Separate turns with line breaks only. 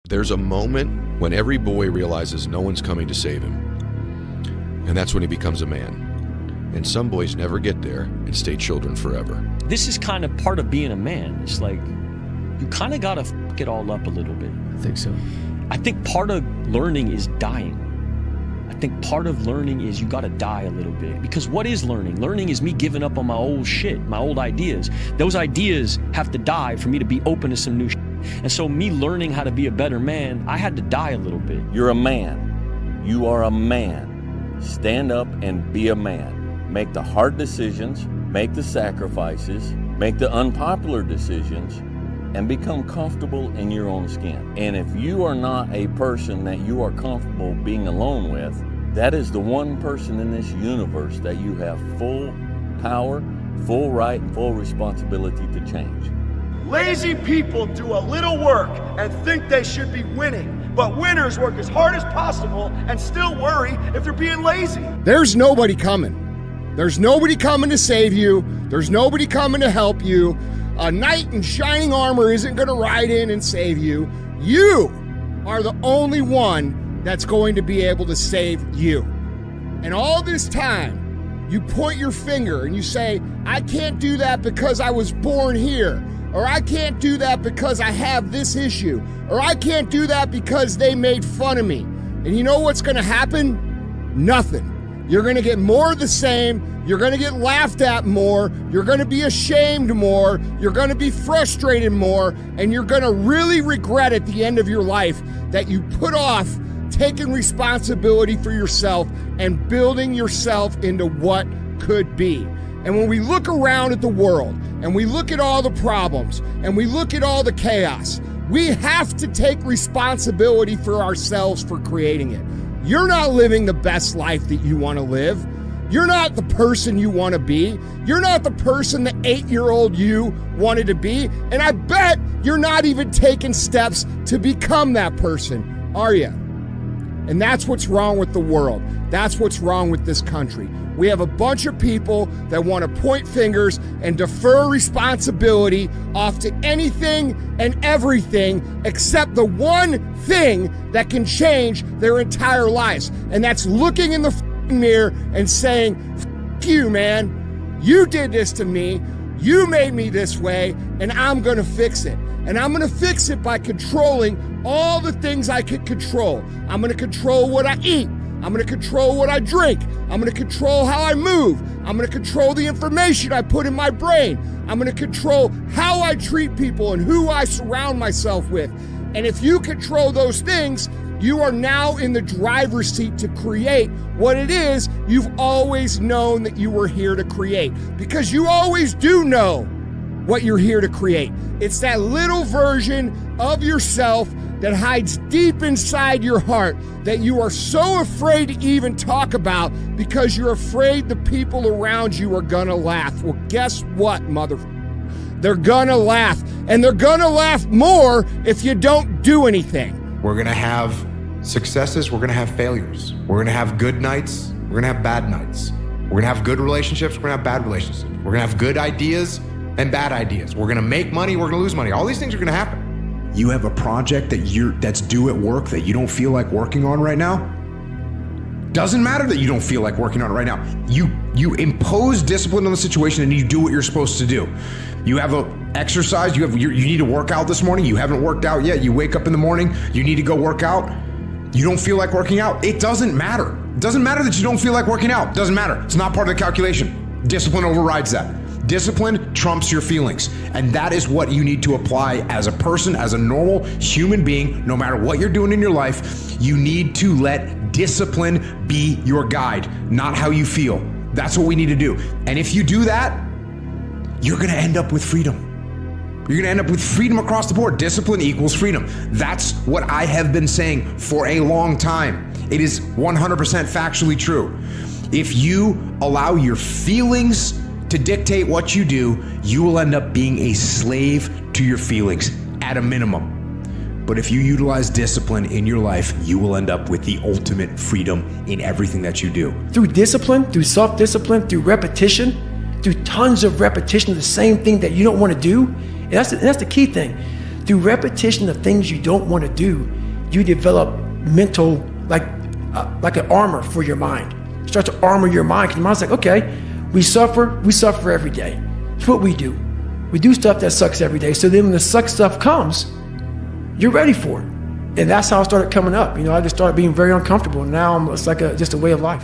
There's a moment when every boy realizes no one's coming to save him. And that's when he becomes a man. And some boys never get there and stay children forever.
This is kind of part of being a man. It's like, you kind of got to fuck it all up a little bit.
I think so.
I think part of learning is dying. I think part of learning is you got to die a little bit. Because what is learning? Learning is me giving up on my old shit, my old ideas. Those ideas have to die for me to be open to some new shit. And so me learning how to be a better man, I had to die a little bit.
You're a man. You are a man. Stand up and be a man. Make the hard decisions, make the sacrifices, make the unpopular decisions, and become comfortable in your own skin. And if you are not a person that you are comfortable being alone with, that is the one person in this universe that you have full power, full right, and full responsibility to change.
Lazy people do a little work and think they should be winning, but winners work as hard as possible and still worry if they're being lazy.
There's nobody coming. There's nobody coming to save you. There's nobody coming to help you. A knight in shining armor isn't going to ride in and save you. You are the only one that's going to be able to save you. And all this time, you point your finger and you say, I can't do that because I was born here. Or I can't do that because I have this issue. Or I can't do that because they made fun of me. And you know what's going to happen? Nothing. You're going to get more of the same. You're going to get laughed at more. You're going to be ashamed more. You're going to be frustrated more. And you're going to really regret at the end of your life that you put off taking responsibility for yourself and building yourself into what could be. And when we look around at the world and we look at all the problems and we look at all the chaos, we have to take responsibility for ourselves for creating it. You're not living the best life that you want to live. You're not the person you want to be. You're not the person the 8-year-old you wanted to be. And I bet you're not even taking steps to become that person, are you? And that's what's wrong with the world. That's what's wrong with this country. We have a bunch of people that want to point fingers and defer responsibility off to anything and everything except the one thing that can change their entire lives. And that's looking in the mirror and saying, F you, man. You did this to me. You made me this way, and I'm going to fix it. And I'm going to fix it by controlling all the things I can control. I'm going to control what I eat. I'm going to control what I drink. I'm going to control how I move. I'm going to control the information I put in my brain. I'm going to control how I treat people and who I surround myself with. And if you control those things, you are now in the driver's seat to create what it is you've always known that you were here to create. Because you always do know what you're here to create. It's that little version of yourself that hides deep inside your heart that you are so afraid to even talk about because you're afraid the people around you are gonna laugh. Well, guess what, motherfucker? They're gonna laugh, and they're gonna laugh more if you don't do anything.
We're gonna have successes, we're gonna have failures. We're gonna have good nights, we're gonna have bad nights. We're gonna have good relationships, we're gonna have bad relationships. We're gonna have good ideas and bad ideas. We're gonna make money, we're gonna lose money. All these things are gonna happen.
You have a project that's due at work that you don't feel like working on right now. Doesn't matter that you don't feel like working on it right now. You impose discipline on the situation and you do what you're supposed to do. You have a exercise, you need to work out this morning. You haven't worked out yet. You wake up in the morning, you need to go work out. You don't feel like working out. It doesn't matter. It doesn't matter that you don't feel like working out. It doesn't matter. It's not part of the calculation. Discipline overrides that. Discipline trumps your feelings. And that is what you need to apply as a person, as a normal human being, no matter what you're doing in your life. You need to let discipline be your guide, not how you feel. That's what we need to do. And if you do that, you're gonna end up with freedom. You're gonna end up with freedom across the board. Discipline equals freedom. That's what I have been saying for a long time. It is 100% factually true. If you allow your feelings to dictate what you do, you will end up being a slave to your feelings at a minimum. But if you utilize discipline in your life, you will end up with the ultimate freedom in everything that you do.
Through discipline, through self-discipline, through repetition, through tons of repetition of the same thing that you don't want to do. And that's the key thing. Through repetition of things you don't want to do, you develop mental, like an armor for your mind. You start to armor your mind, because your mind's like, okay, we suffer every day. It's what we do. We do stuff that sucks every day. So then when the suck stuff comes, you're ready for it. And that's how I started coming up. I just started being very uncomfortable. Now it's like just a way of life.